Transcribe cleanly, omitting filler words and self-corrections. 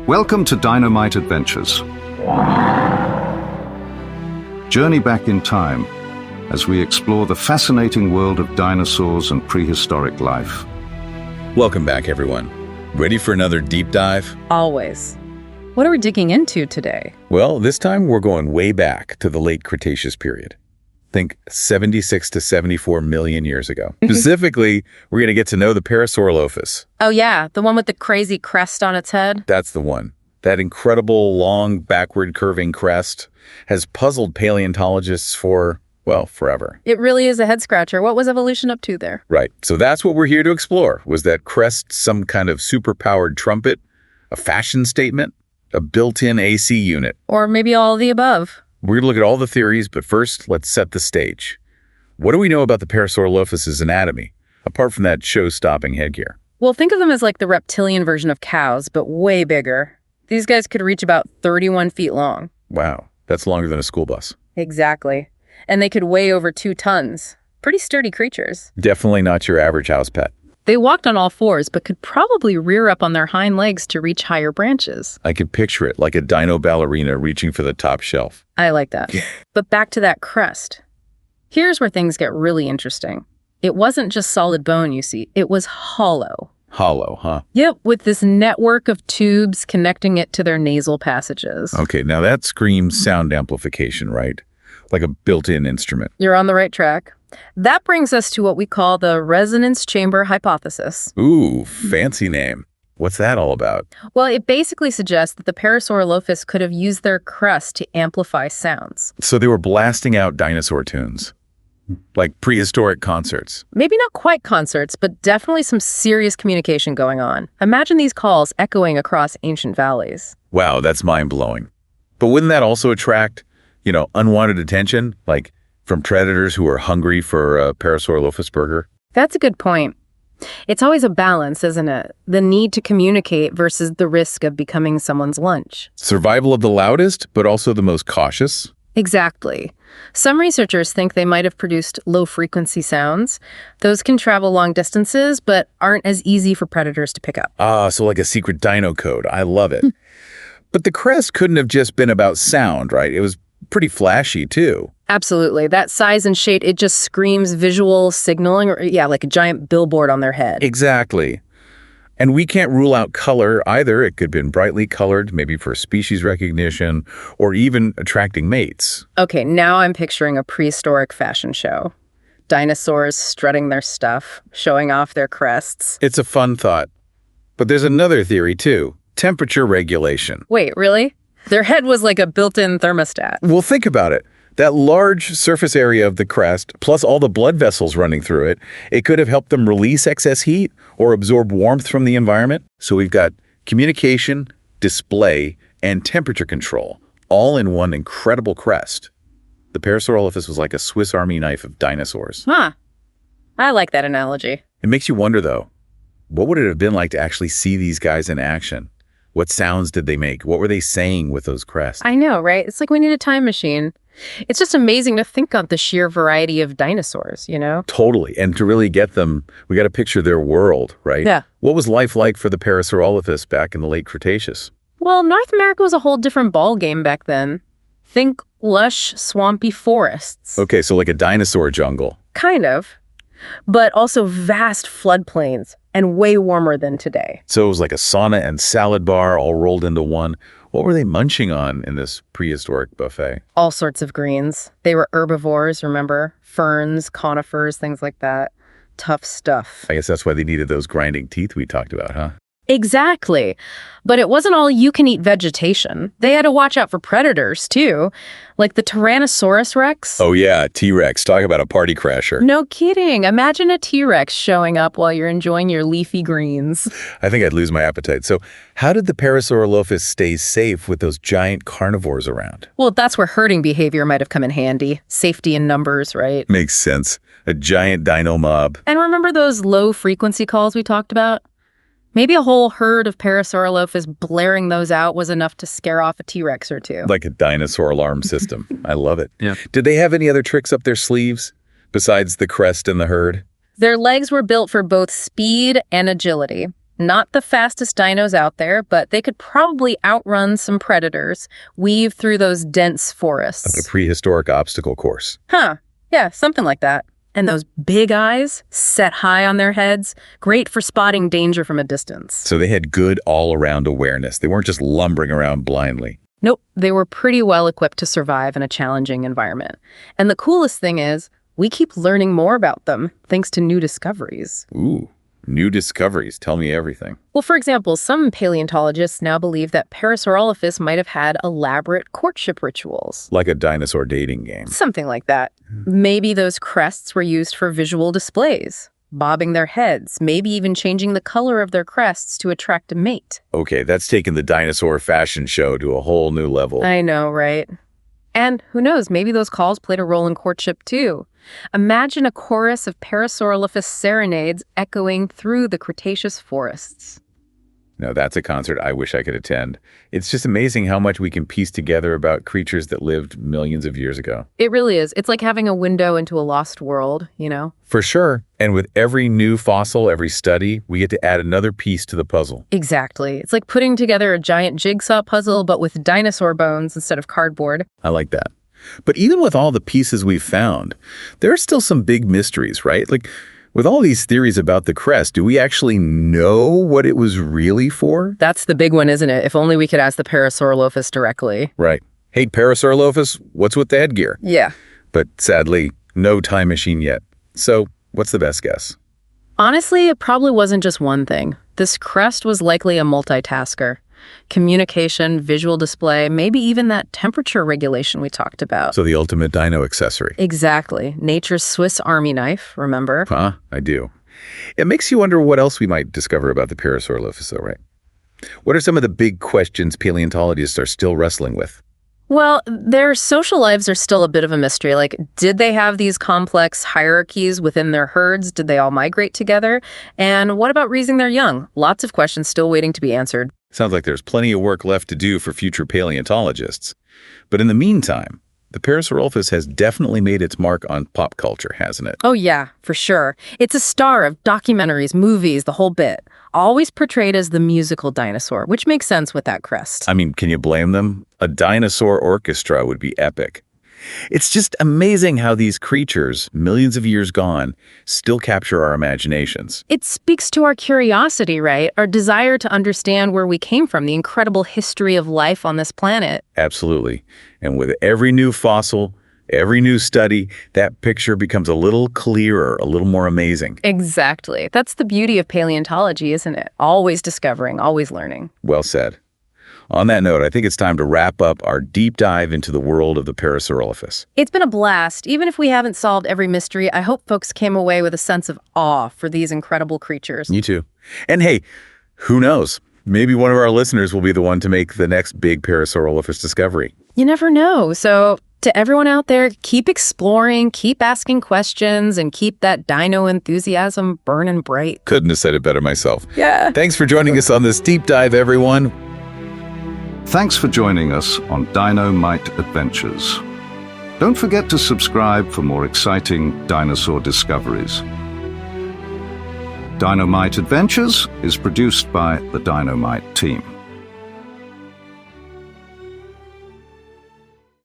Welcome to Dino-Mite Adventures. Journey back in time as we explore the fascinating world of dinosaurs and prehistoric life. Welcome back, everyone. Ready for another deep dive? Always. What are we digging into today? Well, this time we're going way back to the Late Cretaceous period. Think 76 to 74 million years ago. Specifically, we're going to get to know the Parasaurolophus. Oh yeah, the one with the crazy crest on its head? That's the one. That incredible, long, backward curving crest has puzzled paleontologists for, well, forever. It really is a head-scratcher. What was evolution up to there? Right. So that's what we're here to explore. Was that crest some kind of super-powered trumpet? A fashion statement? A built-in AC unit? Or maybe all of the above. We're going to look at all the theories, but first, let's set the stage. What do we know about the Parasaurolophus' anatomy, apart from that show-stopping headgear? Well, think of them as like the reptilian version of cows, but way bigger. These guys could reach about 31 feet long. Wow, that's longer than a school bus. Exactly. And they could weigh over 2 tons. Pretty sturdy creatures. Definitely not your average house pet. They walked on all fours, but could probably rear up on their hind legs to reach higher branches. I could picture it like a dino ballerina reaching for the top shelf. I like that. But back to that crest. Here's where things get really interesting. It wasn't just solid bone, you see. It was hollow. Hollow, huh? Yep, with this network of tubes connecting it to their nasal passages. Okay, now that screams sound amplification, right? Like a built-in instrument. You're on the right track. That brings us to what we call the resonance chamber hypothesis. Ooh, fancy name. What's that all about? Well, it basically suggests that the Parasaurolophus could have used their crest to amplify sounds. So they were blasting out dinosaur tunes, like prehistoric concerts. Maybe not quite concerts, but definitely some serious communication going on. Imagine these calls echoing across ancient valleys. Wow, that's mind-blowing. But wouldn't that also attract, unwanted attention, like from predators who are hungry for a Parasaurolophus burger? That's a good point. It's always a balance, isn't it? The need to communicate versus the risk of becoming someone's lunch. Survival of the loudest, but also the most cautious? Exactly. Some researchers think they might have produced low-frequency sounds. Those can travel long distances, but aren't as easy for predators to pick up. Ah, so like a secret dino code. I love it. But the crest couldn't have just been about sound, right? It was pretty flashy, too. Absolutely. That size and shape, it just screams visual signaling, or like a giant billboard on their head. Exactly. And we can't rule out color either. It could have been brightly colored, maybe for species recognition, or even attracting mates. Okay, now I'm picturing a prehistoric fashion show. Dinosaurs strutting their stuff, showing off their crests. It's a fun thought. But there's another theory, too. Temperature regulation. Wait, really? Their head was like a built-in thermostat. Well, think about it. That large surface area of the crest, plus all the blood vessels running through it, it could have helped them release excess heat or absorb warmth from the environment. So we've got communication, display, and temperature control, all in one incredible crest. The Parasaurolophus was like a Swiss Army knife of dinosaurs. Huh. I like that analogy. It makes you wonder, though, what would it have been like to actually see these guys in action? What sounds did they make? What were they saying with those crests? I know, right? It's like we need a time machine. It's just amazing to think of the sheer variety of dinosaurs, Totally. And to really get them, we got to picture their world, right? Yeah. What was life like for the Parasaurolophus back in the Late Cretaceous? Well, North America was a whole different ball game back then. Think lush, swampy forests. Okay, so like a dinosaur jungle. Kind of. But also vast floodplains and way warmer than today. So it was like a sauna and salad bar all rolled into one. What were they munching on in this prehistoric buffet? All sorts of greens. They were herbivores, remember? Ferns, conifers, things like that. Tough stuff. I guess that's why they needed those grinding teeth we talked about, huh? Exactly. But it wasn't all you-can-eat vegetation. They had to watch out for predators, too. Like the Tyrannosaurus Rex. Oh yeah, T-Rex. Talk about a party crasher. No kidding. Imagine a T-Rex showing up while you're enjoying your leafy greens. I think I'd lose my appetite. So how did the Parasaurolophus stay safe with those giant carnivores around? Well, that's where herding behavior might have come in handy. Safety in numbers, right? Makes sense. A giant dino mob. And remember those low-frequency calls we talked about? Maybe a whole herd of Parasaurolophus blaring those out was enough to scare off a T-Rex or two. Like a dinosaur alarm system. I love it. Yeah. Did they have any other tricks up their sleeves besides the crest and the herd? Their legs were built for both speed and agility. Not the fastest dinos out there, but they could probably outrun some predators, weave through those dense forests. A prehistoric obstacle course. Huh. Yeah, something like that. And those big eyes, set high on their heads, great for spotting danger from a distance. So they had good all-around awareness. They weren't just lumbering around blindly. Nope, they were pretty well equipped to survive in a challenging environment. And the coolest thing is, we keep learning more about them thanks to new discoveries. Ooh, new discoveries. Tell me everything. Well, for example, some paleontologists now believe that Parasaurolophus might have had elaborate courtship rituals. Like a dinosaur dating game. Something like that. Maybe those crests were used for visual displays, bobbing their heads, maybe even changing the color of their crests to attract a mate. Okay, that's taken the dinosaur fashion show to a whole new level. I know, right? And who knows, maybe those calls played a role in courtship too. Imagine a chorus of Parasaurolophus serenades echoing through the Cretaceous forests. Now, that's a concert I wish I could attend. It's just amazing how much we can piece together about creatures that lived millions of years ago. It really is. It's like having a window into a lost world, you know? For sure. And with every new fossil, every study, we get to add another piece to the puzzle. Exactly. It's like putting together a giant jigsaw puzzle, but with dinosaur bones instead of cardboard. I like that. But even with all the pieces we've found, there are still some big mysteries, right? Like, with all these theories about the crest, do we actually know what it was really for? That's the big one, isn't it? If only we could ask the Parasaurolophus directly. Right. Hey, Parasaurolophus, what's with the headgear? Yeah. But sadly, no time machine yet. So, what's the best guess? Honestly, it probably wasn't just one thing. This crest was likely a multitasker. Communication, visual display, maybe even that temperature regulation we talked about. So the ultimate dino accessory. Exactly. Nature's Swiss Army knife, remember? Huh? I do. It makes you wonder what else we might discover about the Parasaurolophus, though, right? What are some of the big questions paleontologists are still wrestling with? Well, their social lives are still a bit of a mystery. Like, did they have these complex hierarchies within their herds? Did they all migrate together? And what about raising their young? Lots of questions still waiting to be answered. Sounds like there's plenty of work left to do for future paleontologists. But in the meantime, the Parasaurolophus has definitely made its mark on pop culture, hasn't it? Oh yeah, for sure. It's a star of documentaries, movies, the whole bit. Always portrayed as the musical dinosaur, which makes sense with that crest. I mean, can you blame them? A dinosaur orchestra would be epic. It's just amazing how these creatures, millions of years gone, still capture our imaginations. It speaks to our curiosity, right? Our desire to understand where we came from, the incredible history of life on this planet. Absolutely. And with every new fossil, every new study, that picture becomes a little clearer, a little more amazing. Exactly. That's the beauty of paleontology, isn't it? Always discovering, always learning. Well said. On that note, I think it's time to wrap up our deep dive into the world of the Parasaurolophus. It's been a blast. Even if we haven't solved every mystery, I hope folks came away with a sense of awe for these incredible creatures. Me too. And hey, who knows? Maybe one of our listeners will be the one to make the next big Parasaurolophus discovery. You never know. So to everyone out there, keep exploring, keep asking questions, and keep that dino enthusiasm burning bright. Couldn't have said it better myself. Yeah. Thanks for joining us on this deep dive, everyone. Thanks for joining us on Dino-Mite Adventures. Don't forget to subscribe for more exciting dinosaur discoveries. Dino-Mite Adventures is produced by the Dino-Mite team.